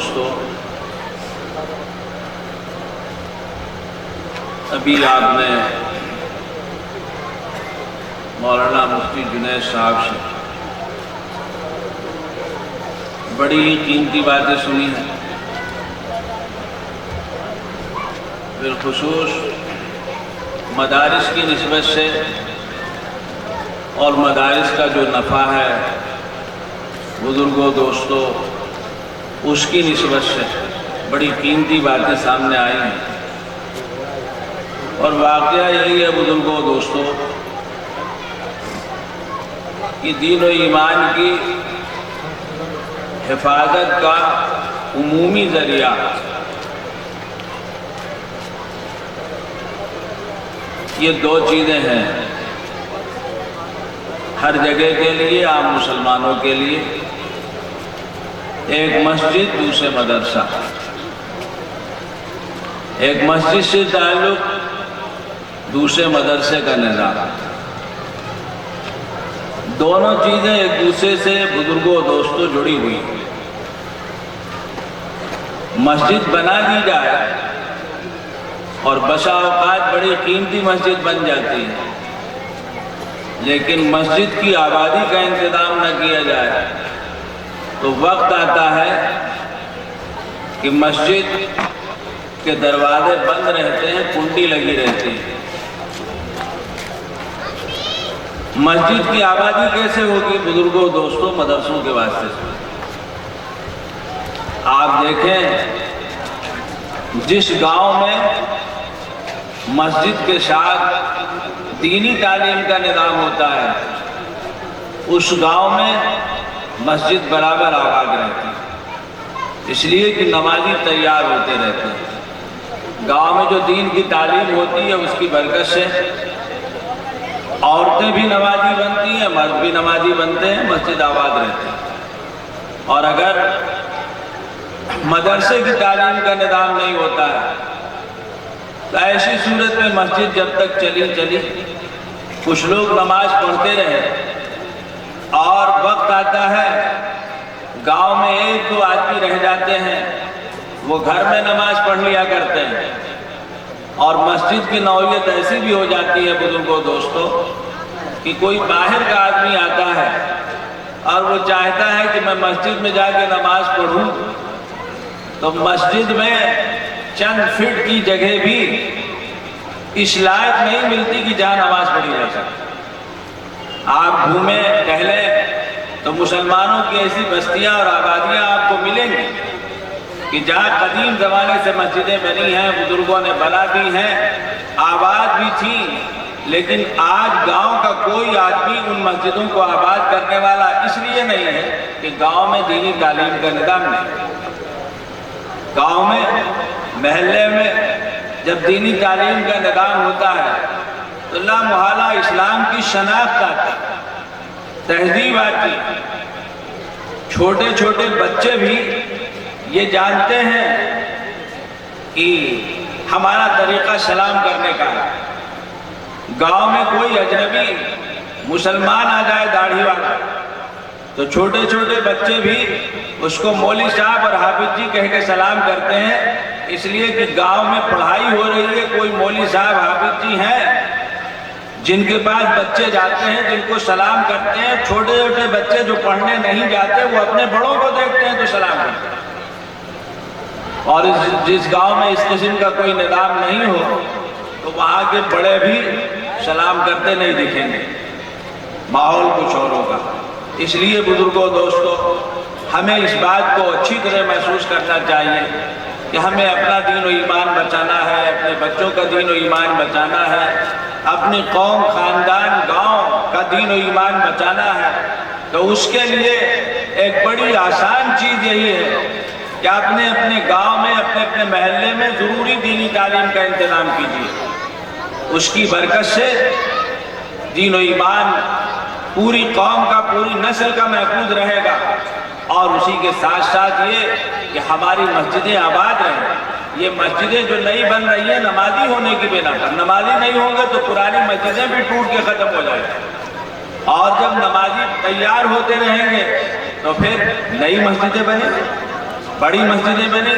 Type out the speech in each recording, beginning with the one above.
دوستو، ابھی آپ نے مولانا مفتی جنید صاحب سے بڑی ہی قیمتی باتیں سنی ہیں، بالخصوص مدارس کی نسبت سے اور مدارس کا جو نفع ہے بزرگوں دوستو اس کی نسبت سے بڑی قیمتی باتیں سامنے آئی ہیں۔ اور واقعہ یہی ہے بزرگوں دوستو کہ دین و ایمان کی حفاظت کا عمومی ذریعہ یہ دو چیزیں ہیں ہر جگہ کے لیے، عام مسلمانوں کے لیے، ایک مسجد، دوسرے مدرسہ۔ ایک مسجد سے تعلق، دوسرے مدرسے کا نظام۔ دونوں چیزیں ایک دوسرے سے بزرگوں دوستوں جڑی ہوئی ہیں۔ مسجد بنا دی جائے اور بسا اوقات بڑی قیمتی مسجد بن جاتی ہے، لیکن مسجد کی آبادی کا انتظام نہ کیا جائے تو وقت آتا ہے کہ مسجد کے دروازے بند رہتے ہیں، کنڈی لگی رہتی ہے۔ مسجد کی آبادی کیسے ہوگی بزرگوں دوستوں؟ مدرسوں کے واسطے سے۔ آپ دیکھیں جس گاؤں میں مسجد کے ساتھ دینی تعلیم کا نظام ہوتا ہے اس گاؤں میں مسجد برابر آباد رہتی ہے، اس لیے کہ نمازی تیار ہوتے رہتے ہیں۔ گاؤں میں جو دین کی تعلیم ہوتی ہے اس کی برکت سے عورتیں بھی نمازی بنتی ہیں، مرد بھی نمازی بنتے ہیں، مسجد آباد رہتے ہیں۔ اور اگر مدرسے کی تعلیم کا نظام نہیں ہوتا ہے تو ایسی صورت میں مسجد جب تک چلی کچھ لوگ نماز پڑھتے رہے اور وقت آتا ہے گاؤں میں ایک دو آدمی رہ جاتے ہیں، وہ گھر میں نماز پڑھ لیا کرتے ہیں۔ اور مسجد کی نوعیت ایسی بھی ہو جاتی ہے بزرگوں دوستوں کہ کوئی باہر کا آدمی آتا ہے اور وہ چاہتا ہے کہ میں مسجد میں جا کے نماز پڑھوں، تو مسجد میں چند فٹ کی جگہ بھی اس لائق نہیں ملتی کہ جہاں نماز پڑھی جا سکے۔ آپ گھومیں ٹہلیں تو مسلمانوں کی ایسی بستیاں اور آبادیاں آپ کو ملیں گی کہ جہاں قدیم زمانے سے مسجدیں بنی ہیں، بزرگوں نے بنا دی ہیں، آباد بھی تھیں، لیکن آج گاؤں کا کوئی آدمی ان مسجدوں کو آباد کرنے والا اس لیے نہیں ہے کہ گاؤں میں دینی تعلیم کا نظام نہیں۔ گاؤں میں، محلے میں جب دینی تعلیم کا نظام ہوتا ہے تو لا محالہ اسلام کی شناخت آتی، تہذیب آتی۔ چھوٹے چھوٹے بچے بھی یہ جانتے ہیں کہ ہمارا طریقہ سلام کرنے کا ہے۔ گاؤں میں کوئی اجنبی مسلمان آ جائے داڑھی والا تو چھوٹے چھوٹے بچے بھی اس کو مولوی صاحب اور حافظ جی کہہ کے سلام کرتے ہیں، اس لیے کہ گاؤں میں پڑھائی ہو رہی ہے، کوئی مولوی صاحب حافظ جی ہیں جن کے پاس بچے جاتے ہیں، جن کو سلام کرتے ہیں۔ چھوٹے چھوٹے بچے جو پڑھنے نہیں جاتے وہ اپنے بڑوں کو دیکھتے ہیں تو سلام کرتے ہیں۔ اور جس گاؤں میں اس قسم کا کوئی نظام نہیں ہو تو وہاں کے بڑے بھی سلام کرتے نہیں دکھیں گے، ماحول کچھ اور ہوگا۔ اس لیے بزرگوں دوستوں ہمیں اس بات کو اچھی طرح محسوس کرنا چاہیے کہ ہمیں اپنا دین و ایمان بچانا ہے، اپنے بچوں کا دین و ایمان بچانا ہے، اپنی قوم، خاندان، گاؤں کا دین و ایمان بچانا ہے۔ تو اس کے لیے ایک بڑی آسان چیز یہی ہے کہ اپنے اپنے گاؤں میں، اپنے اپنے محلے میں ضروری دینی تعلیم کا انتظام کیجیے۔ اس کی برکت سے دین و ایمان پوری قوم کا، پوری نسل کا محفوظ رہے گا۔ اور اسی کے ساتھ ساتھ یہ کہ ہماری مسجدیں آباد رہیں۔ یہ مسجدیں جو نئی بن رہی ہیں نمازی ہونے کی بنا پر، نمازی نہیں ہوں گے تو پرانی مسجدیں بھی ٹوٹ کے ختم ہو جائیں گی۔ اور جب نمازی تیار ہوتے رہیں گے تو پھر نئی مسجدیں بنیں گی۔ بڑی مسجدیں بنے.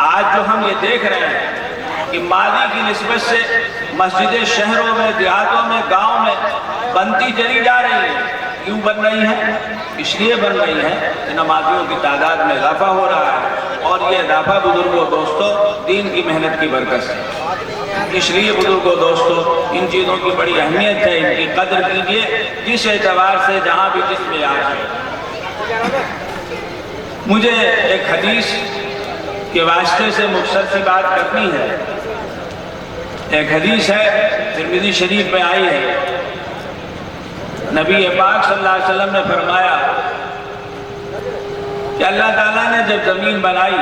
آج جو ہم یہ دیکھ رہے ہیں کہ ماضی کی نسبت سے مسجدیں شہروں میں، دیہاتوں میں، گاؤں میں بنتی چلی جا رہی ہیں. کیوں بن رہی ہیں؟ اس لیے بن رہی ہیں کہ نمازیوں کی تعداد میں اضافہ ہو رہا ہے، اور یہ اضافہ بزرگوں دوستوں دین کی محنت کی برکت سے. اس لیے بزرگوں دوستوں ان چیزوں کی بڑی اہمیت ہے، ان کی قدر کیجئے جس اعتبار سے جہاں بھی جس میں آج ہے. مجھے ایک حدیث کے واسطے سے مختصر سی بات کرنی ہے. ایک حدیث ہے ترمذی شریف میں آئی ہے. نبی پاک صلی اللہ علیہ وسلم نے فرمایا کہ اللہ تعالیٰ نے جب زمین بنائی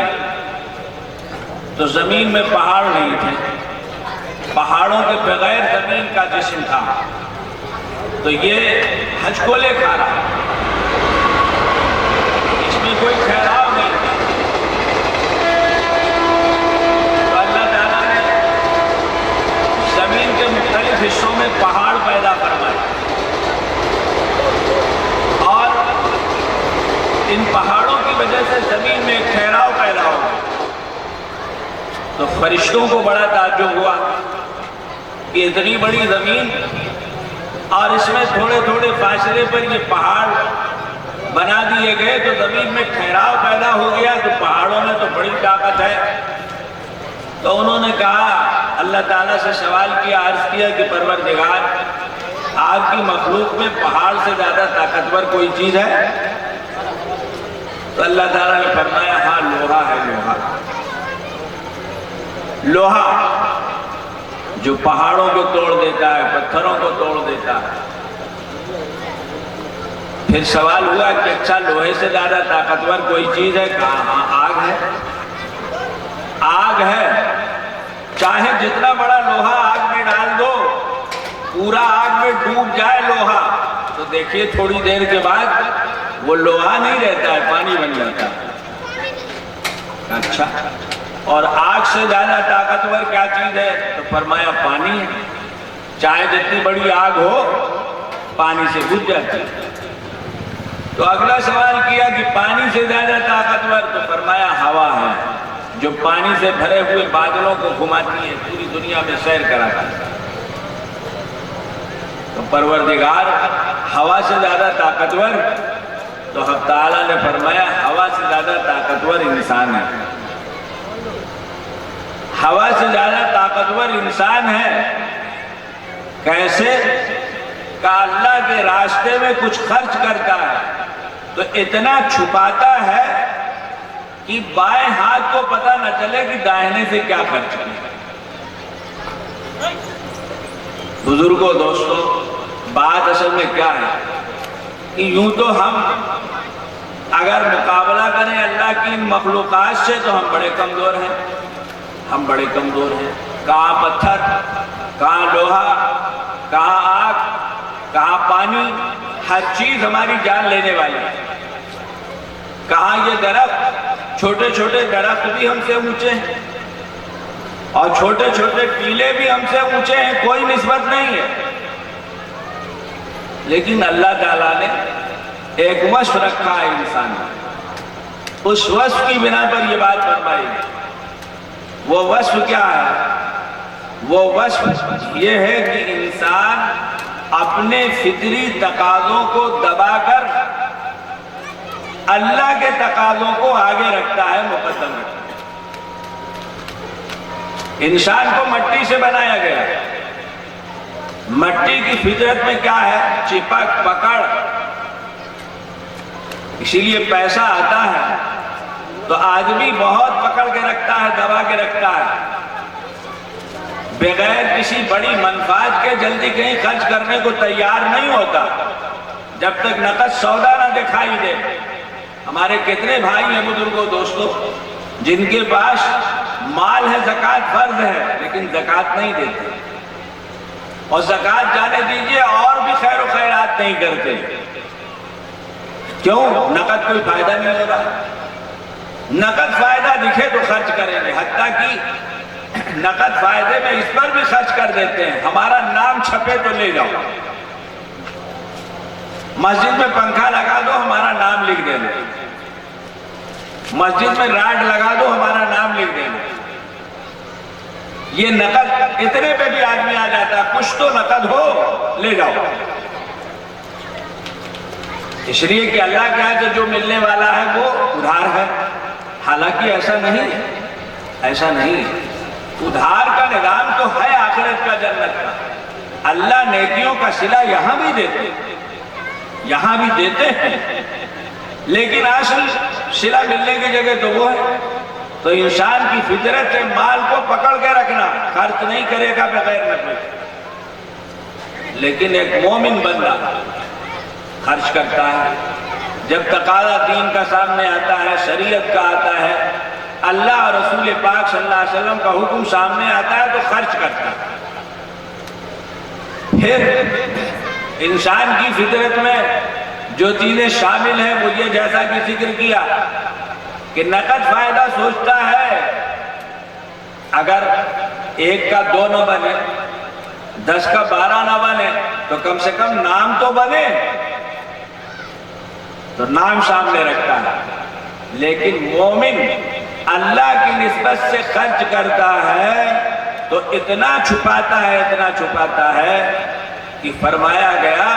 تو زمین میں پہاڑ نہیں تھے، پہاڑوں کے بغیر زمین کا جسم تھا. تو یہ ہچکولے کھا رہا، اس میں کوئی ٹھہراؤ نہیں تھا. تو اللہ تعالیٰ نے زمین کے مختلف حصوں میں پہاڑ پیدا فرمائے، اور ان پہاڑوں کی وجہ سے زمین میں ایک ٹھہراؤ پیدا ہو گیا. تو فرشتوں کو بڑا تعجب ہوا کہ اتنی بڑی زمین اور اس میں تھوڑے تھوڑے فاصلے پر یہ پہاڑ بنا دیے گئے، تو زمین میں ٹھہراؤ پیدا ہو گیا. تو پہاڑوں میں تو بڑی طاقت ہے. تو انہوں نے کہا، اللہ تعالیٰ سے سوال کیا، عرض کیا کہ پروردگار، آپ کی مخلوق میں پہاڑ سے زیادہ طاقتور کوئی چیز ہے؟ تو اللہ تعالیٰ نے فرمایا، ہاں لوہا ہے. لوہا جو پہاڑوں کو توڑ دیتا ہے، پتھروں کو توڑ دیتا ہے. پھر سوال ہوا کہ اچھا لوہے سے زیادہ طاقتور کوئی چیز ہے؟ کہا ہاں آگ ہے. آگ ہے، چاہے جتنا بڑا لوہا آگ میں ڈال دو، پورا آگ میں ڈوب جائے لوہا، تو دیکھیے تھوڑی دیر کے بعد وہ لوہا نہیں رہتا ہے، پانی بن جاتا ہے. اچھا، اور آگ سے زیادہ طاقتور کیا چیز ہے؟ تو فرمایا پانی ہے. چاہے جتنی بڑی آگ ہو، پانی سے بجھ جاتی ہے. تو اگلا سوال کیا کہ پانی سے زیادہ طاقتور؟ تو فرمایا ہوا ہے، جو پانی سے بھرے ہوئے بادلوں کو گھماتی ہے، پوری دنیا میں سیر کراتا ہے. تو پروردگار ہوا سے زیادہ طاقتور؟ تو حق تعالیٰ نے فرمایا ہوا سے زیادہ طاقتور انسان ہے. ہوا سے زیادہ طاقتور انسان ہے. کیسے؟ کہ اللہ کے راستے میں کچھ خرچ کرتا ہے تو اتنا چھپاتا ہے کہ بائیں ہاتھ کو پتہ نہ چلے کہ داہنے سے کیا خرچ کیا. بزرگوں دوستوں، بات اصل میں کیا ہے کہ یوں تو ہم اگر مقابلہ کریں اللہ کی ان مخلوقات سے تو ہم بڑے کمزور ہیں. ہم بڑے کمزور ہیں. کہاں پتھر، کہاں لوہا، کہاں آگ، کہاں پانی، ہر چیز ہماری جان لینے والی ہے. کہاں یہ درخت، چھوٹے چھوٹے درخت بھی ہم سے اونچے ہیں، اور چھوٹے چھوٹے ٹیلے بھی ہم سے اونچے ہیں، کوئی نسبت نہیں ہے. لیکن اللہ تعالیٰ نے ایک وصف رکھا ہے انسان میں، اس وصف کی بنا پر یہ بات فرمائی. وہ وصف کیا ہے؟ وہ وصف یہ ہے کہ انسان اپنے فطری تقاضوں کو دبا کر اللہ کے تقاضوں کو آگے رکھتا ہے، مقدم رکھتا ہے. انسان کو مٹی سے بنایا گیا. مٹی کی فطرت میں کیا ہے؟ چپک پکڑ. اسی لیے پیسہ آتا ہے تو آدمی بہت پکڑ کے رکھتا ہے، دبا کے رکھتا ہے، بغیر کسی بڑی منفعت کے جلدی کہیں خرچ کرنے کو تیار نہیں ہوتا جب تک نقد سودا نہ دکھائی دے. ہمارے کتنے بھائی ہیں بزرگوں دوستوں جن کے پاس مال ہے، زکوٰۃ فرض ہے، لیکن زکوٰۃ نہیں دیتے، اور زکوٰۃ جانے دیجئے اور بھی خیر و خیرات نہیں کرتے. کیوں؟ نقد کوئی فائدہ نہیں ہو رہا. نقد فائدہ دکھے تو خرچ کریں گے، حتیٰ کہ نقد فائدے میں اس پر بھی خرچ کر دیتے ہیں. ہمارا نام چھپے تو لے جاؤ، مسجد میں پنکھا لگا دو، ہمارا نام لکھ دے دو. مسجد میں راڈ لگا دو، ہمارا نام لکھ دینا۔ یہ نقد اتنے پہ بھی آدمی آ جاتا ہے، کچھ تو نقد ہو، لے جاؤ۔ اس لیے کہ اللہ کے ہاں سے جو ملنے والا ہے وہ ادھار ہے، حالانکہ ایسا نہیں، ایسا نہیں۔ ادھار کا نظام تو ہے آخرت کا، جنت کا۔ اللہ نیکیوں کا صلہ یہاں بھی دیتے، یہاں بھی دیتے ہیں، لیکن اصل صلہ ملنے کی جگہ تو وہ ہے۔ تو انسان کی فطرت ہے مال کو پکڑ کے رکھنا، خرچ نہیں کرے گا بغیر نفع۔ لیکن ایک مومن بندہ خرچ کرتا ہے، جب تقاضا دین کا سامنے آتا ہے، شریعت کا آتا ہے، اللہ اور رسول پاک صلی اللہ علیہ وسلم کا حکم سامنے آتا ہے تو خرچ کرتا ہے۔ پھر انسان کی فطرت میں جو چیزیں شامل ہیں وہ یہ جیسا کہ ذکر کیا کہ نقد فائدہ سوچتا ہے، اگر 1 کا 2 نہ بنے، 10 کا 12 نہ بنے تو کم سے کم نام تو بنے، تو نام سامنے رکھتا ہے۔ لیکن مومن اللہ کی نسبت سے خرچ کرتا ہے تو اتنا چھپاتا ہے، اتنا چھپاتا ہے کہ فرمایا گیا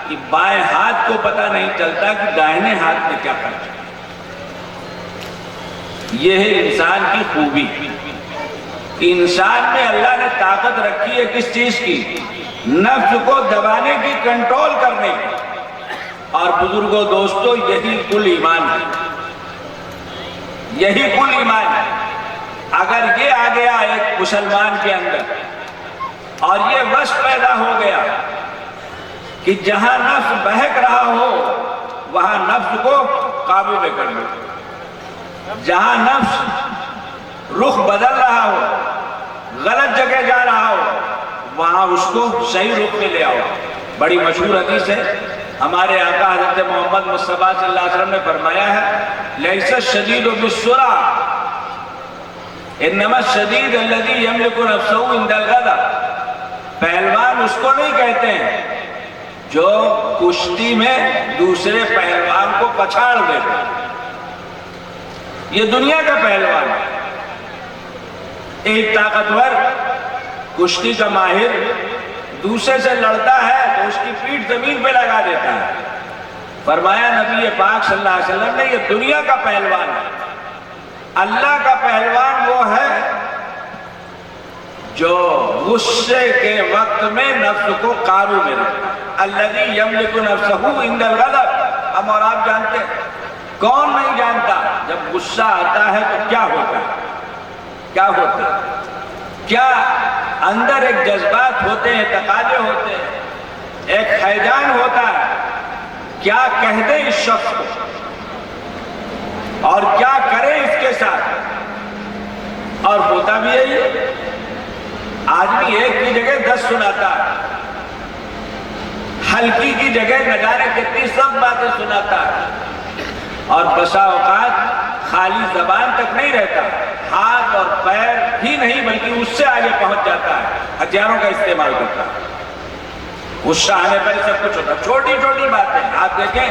کہ بائیں ہاتھ کو پتہ نہیں چلتا کہ دائیں ہاتھ میں کیا خرچ ہے۔ یہ ہے انسان کی خوبی کہ انسان میں اللہ نے طاقت رکھی ہے کس چیز کی؟ نفس کو دبانے کی، کنٹرول کرنے کی۔ اور بزرگوں دوستو، یہی کل ایمان ہے، یہی کل ایمان ہے۔ اگر یہ آ گیا ایک مسلمان کے اندر اور یہ وصف پیدا ہو گیا کہ جہاں نفس بہک رہا ہو وہاں نفس کو قابو میں کر لو، جہاں نفس رخ بدل رہا ہو، غلط جگہ جا رہا ہو، وہاں اس کو صحیح رخ میں لے آؤ۔ بڑی مشہور حدیث ہے، ہمارے آقا حضرت محمد مصطفیٰ صلی اللہ علیہ وسلم نے فرمایا ہے، لیس الشدید بالسرعہ انما الشدید الذی یملک نفسہ عند الغضب۔ پہلوان اس کو نہیں کہتے ہیں جو کشتی میں دوسرے پہلوان کو پچھاڑ دیتا، یہ دنیا کا پہلوان ہے۔ ایک طاقتور کشتی کا ماہر دوسرے سے لڑتا ہے تو اس کی پیٹھ زمین پہ لگا دیتا ہے۔ فرمایا نبی پاک صلی اللہ علیہ وسلم نے، یہ دنیا کا پہلوان ہے۔ اللہ کا پہلوان وہ ہے جو غصے کے وقت میں نفس کو قابو میں رکھتا ہے۔ الذی یملک نفسہ عند الغضب۔ ہم اور آپ جانتے ہیں، کون نہیں جانتا جب غصہ آتا ہے تو کیا ہوتا ہے، کیا ہوتا ہے، کیا اندر ایک جذبات ہوتے ہیں، تقاضے ہوتے ہیں، ایک ہیجان ہوتا ہے، کیا کہہ دے اس شخص کو اور کیا کرے اس کے ساتھ۔ اور ہوتا بھی یہی ہے، آدمی ایک کی جگہ 10 سناتا ہے، ہلکی کی جگہ نہ جانے کتنی سب باتیں سناتا ہے، اور بسا اوقات خالی زبان تک نہیں رہتا، ہاتھ اور پیر ہی نہیں بلکہ اس سے آگے پہنچ جاتا ہے، ہتھیاروں کا استعمال کرتا ہے۔ غصہ آنے پر سب کچھ ہوتا ہے، چھوٹی چھوٹی باتیں آپ دیکھیں،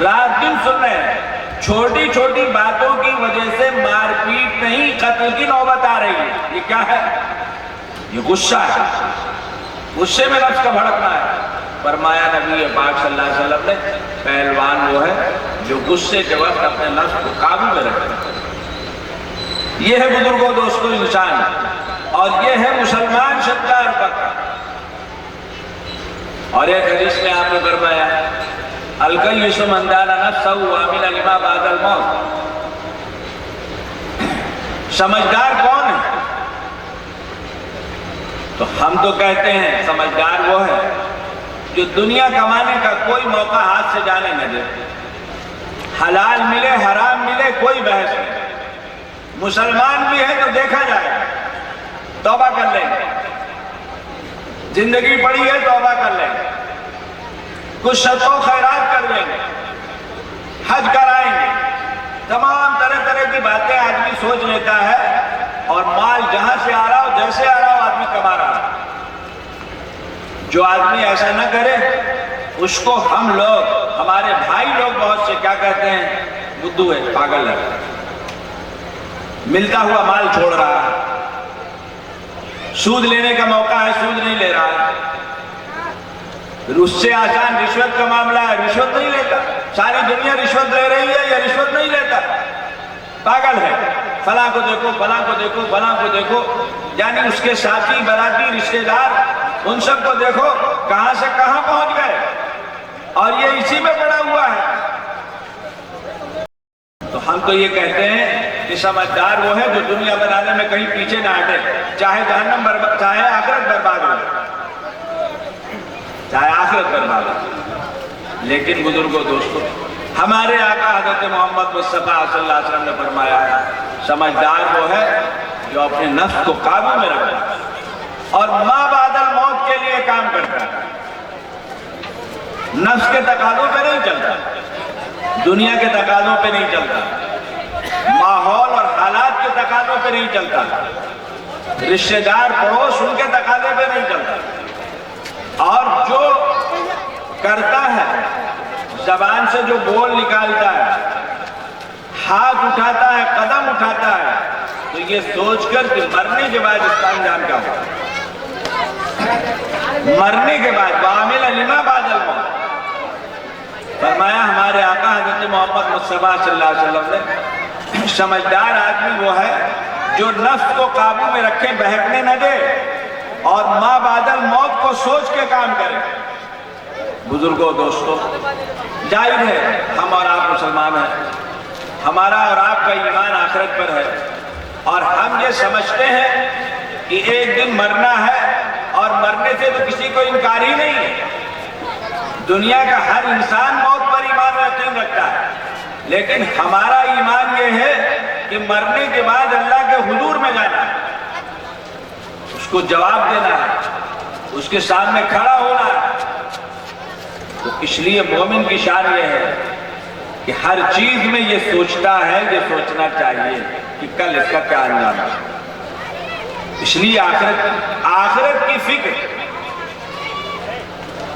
رات دن سن رہے ہیں، چھوٹی چھوٹی باتوں کی وجہ سے مار پیٹ نہیں، قتل کی نوبت آ رہی ہے۔ یہ کیا ہے؟ یہ غصہ ہے، غصے میں نفس کا بھڑکنا ہے۔ فرمایا نبی پاک صلی اللہ علیہ وسلم نے، پہلوان وہ ہے جو غصے کے وقت اپنے نفس کو قابو میں رکھے۔ یہ ہے بزرگوں دوستو انسان، اور یہ ہے مسلمان شدار پکا۔ اور ایک حدیث میں آپ نے فرمایا، الکیس من دان نفسہ وعمل لما بعد الموت۔ سمجھدار کون ہے؟ تو ہم تو کہتے ہیں سمجھدار وہ ہے جو دنیا کمانے کا کوئی موقع ہاتھ سے جانے نہ دے، حلال ملے حرام ملے کوئی بحث نہیں، مسلمان بھی ہے تو دیکھا جائے، توبہ کر لیں گے، زندگی پڑی ہے توبہ کر لیں گے، کچھ صدقہ و خیرات کر لیں گے، حج کرائیں گے، تمام طرح طرح کی باتیں آدمی سوچ لیتا ہے، اور مال جہاں سے آ رہا ہو جیسے آ رہا ہو آدمی کما رہا ہو۔ جو آدمی ایسا نہ کرے اس کو ہم لوگ، ہمارے بھائی لوگ بہت سے کیا کہتے ہیں؟ بدھو ہے، پاگل ہے۔ ملتا ہوا مال چھوڑ رہا ہے، سود لینے کا موقع ہے سود نہیں لے رہا ہے، پھر اس سے آسان رشوت کا معاملہ ہے، رشوت نہیں لیتا، ساری دنیا رشوت لے رہی ہے یا رشوت نہیں لیتا، پاگل ہے، فلاں کو دیکھو فلاں کو دیکھو فلاں کو دیکھو، یعنی اس کے ساتھی براتی رشتہ دار ان سب کو دیکھو کہاں سے کہاں پہنچ گئے، اور یہ اسی میں پڑا ہوا ہے۔ تو ہم تو یہ کہتے ہیں کہ سمجھدار وہ ہے جو دنیا بنانے میں کہیں پیچھے نہ ہٹے، چاہے جہنم برباد، چاہے آخرت برباد ہو، چاہے آخرت برباد ہو۔ لیکن بزرگوں دوستوں، ہمارے آقا حضرت محمد مصطفیٰ صلی اللہ علیہ وسلم نے فرمایا ہے سمجھدار وہ ہے جو اپنے نفس کو قابو میں رکھتا ہے اور ما بعد الموت کے لیے کام کرتا ہے، نفس کے تقاضوں پہ نہیں چلتا، دنیا کے تقاضوں پہ نہیں چلتا، ماحول اور حالات کے تقاضوں پہ نہیں چلتا، رشتہ دار پڑوس ان کے تقاضے پہ نہیں چلتا، اور جو کرتا ہے زبان سے جو بول نکالتا ہے، ہاتھ اٹھاتا ہے، قدم اٹھاتا ہے، تو یہ سوچ کر کہ مرنے کے بعد اس کا انجام کیا ہوگا، مرنے کے بعد وَعَمِلَ لِمَا بَعْدَ الْمَوْتِ۔ فرمایا ہمارے آقا حضرت محمد مصطفیٰ صلی اللہ علیہ وسلم نے سمجھدار آدمی وہ ہے جو نفس کو قابو میں رکھے، بہکنے نہ دے، اور ما بعد الموت کو سوچ کے کام کرے۔ بزرگوں دوستوں، ظاہر ہے ہم اور آپ مسلمان ہیں، ہمارا اور آپ کا ایمان آخرت پر ہے، اور ہم یہ سمجھتے ہیں کہ ایک دن مرنا ہے، اور مرنے سے تو کسی کو انکار ہی نہیں ہے، دنیا کا ہر انسان موت پر ایمان و یقین رکھتا ہے، لیکن ہمارا ایمان یہ ہے کہ مرنے کے بعد اللہ کے حضور میں جانا ہے، اس کو جواب دینا ہے، اس کے سامنے کھڑا ہونا ہے۔ تو اس لیے مومن کی شان یہ ہے کہ ہر چیز میں یہ سوچتا ہے، یہ سوچنا چاہیے کہ کل اس کا کیا انجام ہے۔ اس لیے آخرت کی فکر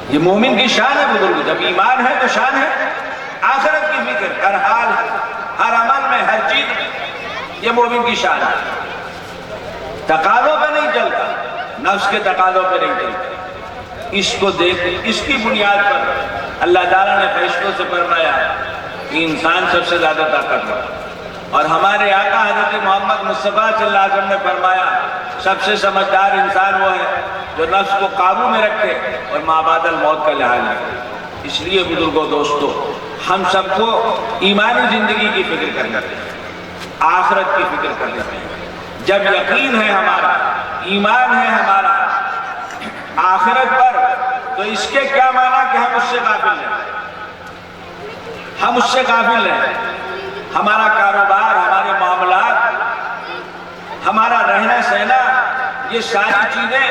یہ مومن کی شان ہے بزرگ، جب ایمان ہے تو شان ہے، آخرت کی فکر ہر حال، ہر عمل میں، ہر چیز میں، یہ مومن کی شان ہے۔ تقاضوں پہ نہیں چلتا، نفس کے تقاضوں پہ نہیں چلتا، اس کو دیکھ، اس کی بنیاد پر اللہ تعالیٰ نے فرشتوں سے فرمایا کہ انسان سب سے زیادہ طاقتور، اور ہمارے آقا حضرت محمد مصطفیٰ صلی اللہ علیہ وسلم نے فرمایا سب سے سمجھدار انسان وہ ہے جو نفس کو قابو میں رکھے اور ما بعد الموت کا لحاظ رکھے۔ اس لیے بزرگوں دوستوں، ہم سب کو ایمانی زندگی کی فکر کرنا چاہیے، آخرت کی فکر کرنا چاہیے۔ جب یقین ہے ہمارا، ایمان ہے ہمارا آخرت پر، تو اس کے کیا معنی کہ ہم اس سے غافل ہیں، ہم اس سے غافل ہیں، ہمارا کاروبار، ہمارے معاملات، ہمارا رہنا سہنا، یہ ساری چیزیں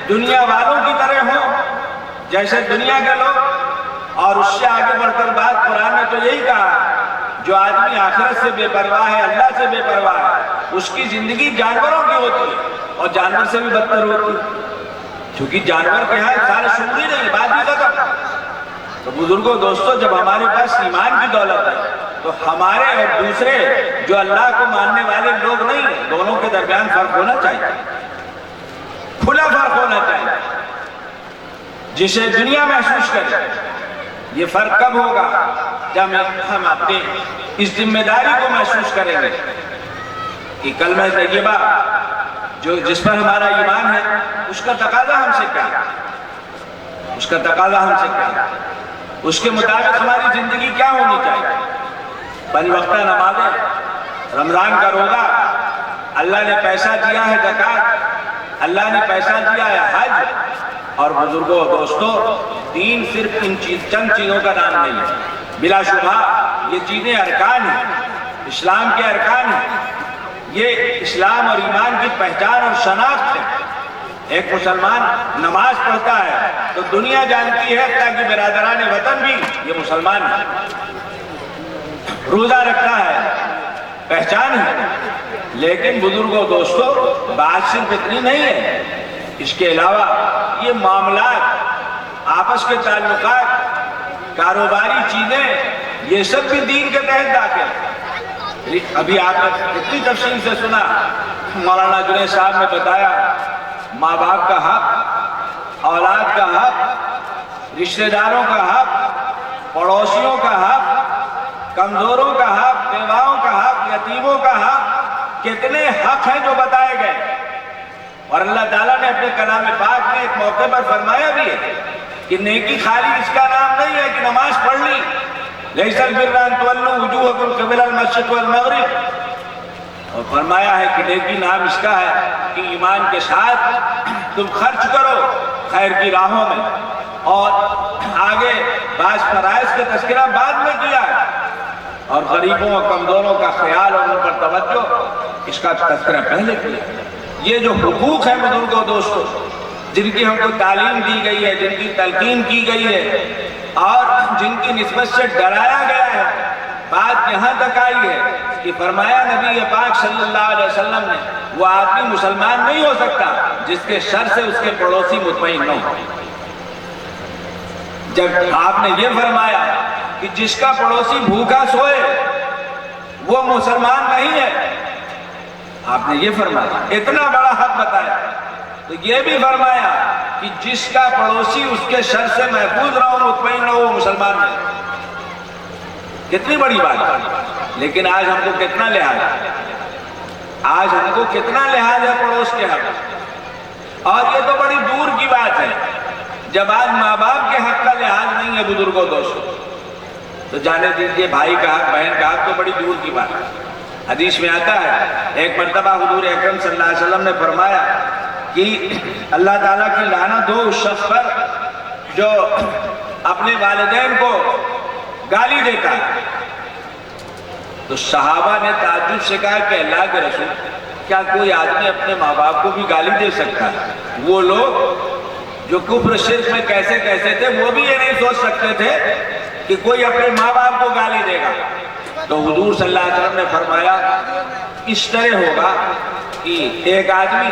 دنیا والوں کی طرح ہوں، جیسے دنیا کے لوگ، اور اس سے آگے بڑھ کر بات قرآن نے تو یہی کہا جو آدمی آخرت سے بے پرواہ ہے، اللہ سے بے پرواہ ہے، اس کی زندگی جانوروں کی ہوتی ہے، اور جانور سے بھی بدتر ہوتی ہے، کیونکہ جانور کے ہاں سارے سنگی نہیں، بات بھی ختم۔ تو بزرگوں دوستوں، جب ہمارے پاس ایمان کی دولت ہے تو ہمارے اور دوسرے جو اللہ کو ماننے والے لوگ نہیں، دونوں کے درمیان فرق ہونا چاہیے، کھلا فرق ہونا چاہیے، جسے دنیا محسوس کرے۔ یہ فرق کب ہوگا؟ جب ہم اپنی اس ذمہ داری کو محسوس کریں گے کہ کلمہ طیبہ جس پر ہمارا ایمان ہے، اس کا تقاضا ہم سے کیا ہے، اس کا تقاضا ہم سے کیا ہے، اس کے مطابق ہماری زندگی کیا ہونی چاہیے۔ پنج وقتہ نمازیں، رمضان کا روزہ، اللہ نے پیسہ دیا ہے زکوٰۃ، اللہ نے پیسہ دیا ہے حج، اور بزرگوں دوستوں، دین صرف ان چند چیزوں کا نام نہیں ہے، بلا شبہ یہ چیزیں ارکان ہیں، اسلام کے ارکان ہیں، یہ اسلام اور ایمان کی پہچان اور شناخت ہے۔ ایک مسلمان نماز پڑھتا ہے تو دنیا جانتی ہے تاکہ برادران وطن بھی یہ مسلمان ہے، روزہ رکھتا ہے، پہچان ہے۔ لیکن بزرگوں دوستوں، بات صرف اتنی نہیں ہے، اس کے علاوہ یہ معاملات، آپس کے تعلقات، کاروباری چیزیں، یہ سب بھی دین کے تحت داخل ہیں۔ ابھی آپ نے اتنی تفصیل سے سنا، مولانا جنید صاحب نے بتایا ماں باپ کا حق، اولاد کا حق، رشتہ داروں کا حق، پڑوسیوں کا حق، کمزوروں کا حق، بیواؤں کا حق، یتیموں کا حق، کتنے حق ہیں جو بتائے گئے۔ اور اللہ تعالیٰ نے اپنے کلام پاک میں ایک موقع پر فرمایا بھی ہے کہ نیکی خالی اس کا نام نہیں ہے کہ نماز پڑھ لی، لیس البر ان تولوا وجوہکم قبل المشرق والمغرب، اور فرمایا ہے کہ نیکی نام اس کا ہے کہ ایمان کے ساتھ تم خرچ کرو خیر کی راہوں میں، اور آگے بعض فرائض کا تذکرہ بعد میں کیا ہے، اور غریبوں اور کمزوروں کا خیال اور ان پر توجہ اس کا تذکرہ پہلے کیا۔ یہ جو حقوق ہیں بزرگوں دوستوں، جن کی ہم کو تعلیم دی گئی ہے، جن کی تلقین کی گئی ہے اور جن کی نسبت سے ڈرایا گیا ہے، بات یہاں تک آئی ہے کہ فرمایا نبی پاک صلی اللہ علیہ وسلم نے وہ آدمی مسلمان نہیں ہو سکتا جس کے شر سے اس کے پڑوسی مطمئن نہ ہو۔ جب آپ نے یہ فرمایا کہ جس کا پڑوسی بھوکا سوئے وہ مسلمان نہیں ہے، آپ نے یہ فرمایا، اتنا بڑا حق بتایا، تو یہ بھی فرمایا کہ جس کا پڑوسی اس کے شر سے محفوظ رہو، مطمئن رہو، وہ مسلمان نہیں۔ کتنی بڑی بات ہے، لیکن آج ہم کو کتنا لحاظ ہے، آج ہم کو کتنا لحاظ ہے پڑوس کے حق۔ اور یہ تو بڑی دور کی بات ہے، جب آج ماں باپ کے حق کا لحاظ نہیں ہے بزرگوں دوستوں، تو جانے دیجئے بھائی کا حق، بہن کا حق تو بڑی دور کی بات ہے۔ حدیث میں آتا ہے ایک مرتبہ حضور اکرم صلی اللہ علیہ وسلم نے فرمایا کہ اللہ تعالیٰ کی لعنت ہو اس شخص پر جو اپنے والدین کو گالی دیتا ہے۔ تو صحابہ نے تعجب سے کہا کہ اللہ کے رسول، کیا کوئی آدمی اپنے ماں باپ کو بھی گالی دے سکتا ہے؟ وہ لوگ جو کفر شرک میں کیسے تھے وہ بھی یہ نہیں سوچ سکتے تھے کہ کوئی اپنے ماں باپ کو گالی دے گا۔ تو حضور صلی اللہ علیہ وسلم نے فرمایا اس طرح ہوگا کہ ایک آدمی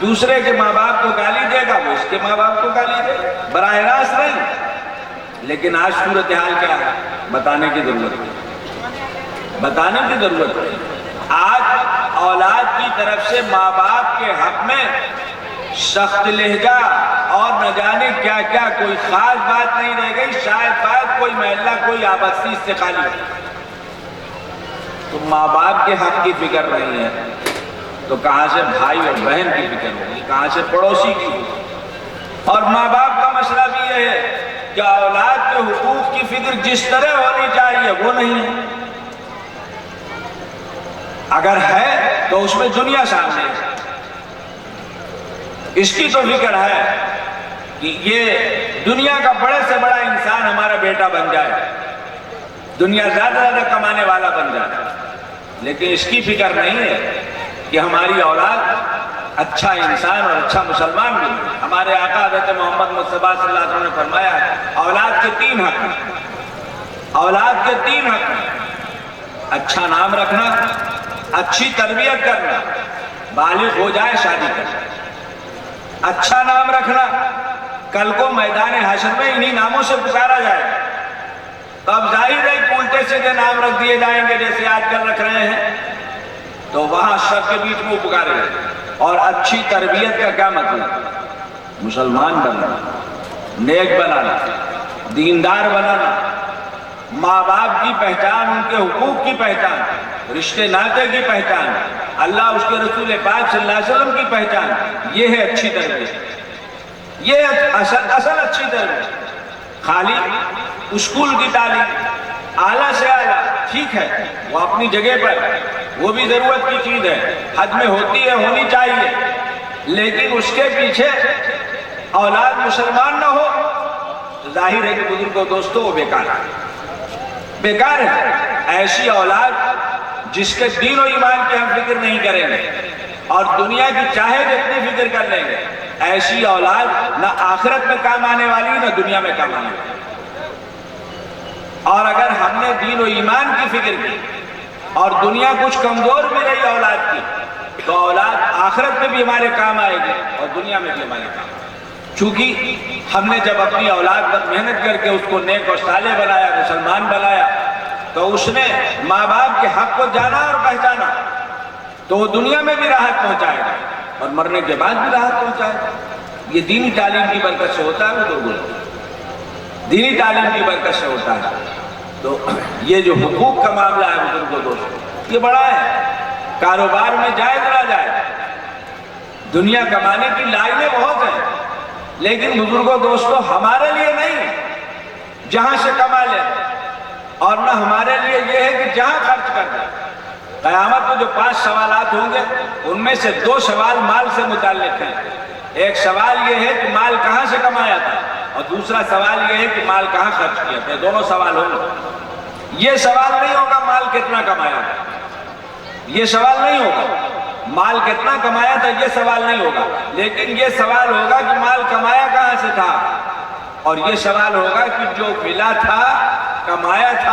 دوسرے کے ماں باپ کو گالی دے گا، وہ اس کے ماں باپ کو گالی دے گا، براہ راست نہیں۔ لیکن آج صورتحال کیا ہے، بتانے کی ضرورت ہے، بتانے کی ضرورت ہے۔ آج اولاد کی طرف سے ماں باپ کے حق میں سخت لہجہ اور نہ جانے کیا کیا، کوئی خاص بات نہیں رہ گئی، شاید بات کوئی محلہ کوئی آبادی سے خالی ہے۔ تو ماں باپ کے حق کی فکر نہیں ہے تو کہاں سے بھائی اور بہن کی فکر ہوگی، کہاں سے پڑوسی کی ہوگی۔ اور ماں باپ کا مسئلہ بھی یہ ہے کہ اولاد کے حقوق کی فکر جس طرح ہونی چاہیے وہ نہیں ہے، اگر ہے تو اس میں دنیا سامنے ہے۔ اس کی تو فکر ہے کہ یہ دنیا کا بڑے سے بڑا انسان ہمارا بیٹا بن جائے، دنیا زیادہ کمانے والا بن جائے، لیکن اس کی فکر نہیں ہے کہ ہماری اولاد اچھا انسان اور اچھا مسلمان بھی۔ ہمارے آقا حضرت محمد مصطفیٰ صلی اللہ علیہ وسلم نے فرمایا اولاد کے 3 حق ہیں، اولاد کے 3 حق ہیں، اچھا نام رکھنا، اچھی تربیت کرنا، بالغ ہو جائے شادی کرنا۔ اچھا نام رکھنا، کل کو میدان حشر میں انہی ناموں سے پکارا جائے، تو اب ظاہر ہے کہ الٹے سیدھے نام رکھ دیے جائیں گے جیسے آج کل رکھ رہے ہیں، تو وہاں شر کے بیچ میں پکارے۔ اور اچھی تربیت کا کیا مطلب؟ مسلمان بنانا، نیک بنانا، دیندار بنانا، ماں باپ کی پہچان، ان کے حقوق کی پہچان، رشتے ناطے کی پہچان، اللہ اس کے رسول پاک صلی اللہ علیہ وسلم کی پہچان، یہ ہے اچھی تربیت، یہ اصل اچھی تربیت۔ خالی اسکول کی تعلیم اعلیٰ سے اعلیٰ ٹھیک ہے، وہ اپنی جگہ پر وہ بھی ضرورت کی چیز ہے، حد میں ہوتی ہے، ہونی چاہیے، لیکن اس کے پیچھے اولاد مسلمان نہ ہو تو ظاہر ہے کہ بزرگوں دوستوں وہ بیکار ہے، بیکار ہے۔ ایسی اولاد جس کے دین و ایمان کی ہم فکر نہیں کریں گے اور دنیا کی چاہے جتنی فکر کر لیں گے، ایسی اولاد نہ آخرت میں کام آنے والی نہ دنیا میں کام آنے والی۔ اور اگر ہم نے دین و ایمان کی فکر کی اور دنیا کچھ کمزور بھی رہی اولاد کی، تو اولاد آخرت میں بھی ہمارے کام آئے گی اور دنیا میں بھی ہمارے کام آئے گی۔ چونکہ ہم نے جب اپنی اولاد پر محنت کر کے اس کو نیک اور صالح بنایا، مسلمان بنایا، تو اس نے ماں باپ کے حق کو جانا اور پہچانا تو وہ دنیا میں بھی راحت پہنچائے گا اور مرنے کے بعد بھی راحت پہنچائے گا۔ یہ دینی تعلیم کی برکت سے ہوتا ہے بزرگوں، دینی تعلیم کی برکت سے ہوتا ہے۔ تو یہ جو حقوق کا معاملہ ہے بزرگوں دوستوں، یہ بڑا ہے۔ کاروبار میں جائے نہ جائے، دنیا کمانے کی لائنیں بہت ہیں، لیکن بزرگوں دوستوں ہمارے لیے نہیں ہے جہاں سے کما لیں، اور نہ ہمارے لیے یہ ہے کہ جہاں خرچ کر دیں۔ قیامت میں جو 5 سوالات ہوں گے ان میں سے 2 سوال مال سے متعلق ہیں۔ ایک سوال یہ ہے کہ مال کہاں سے کمایا تھا، اور دوسرا سوال یہ ہے کہ مال کہاں خرچ کیا تھا۔ دونوں سوال ہوں گے۔ یہ سوال نہیں ہوگا مال کتنا کمایا تھا، یہ سوال نہیں ہوگا مال کتنا کمایا تھا، یہ سوال نہیں ہوگا، لیکن یہ سوال ہوگا کہ مال کمایا کہاں سے تھا، اور یہ سوال ہوگا کہ جو ملا تھا کمایا تھا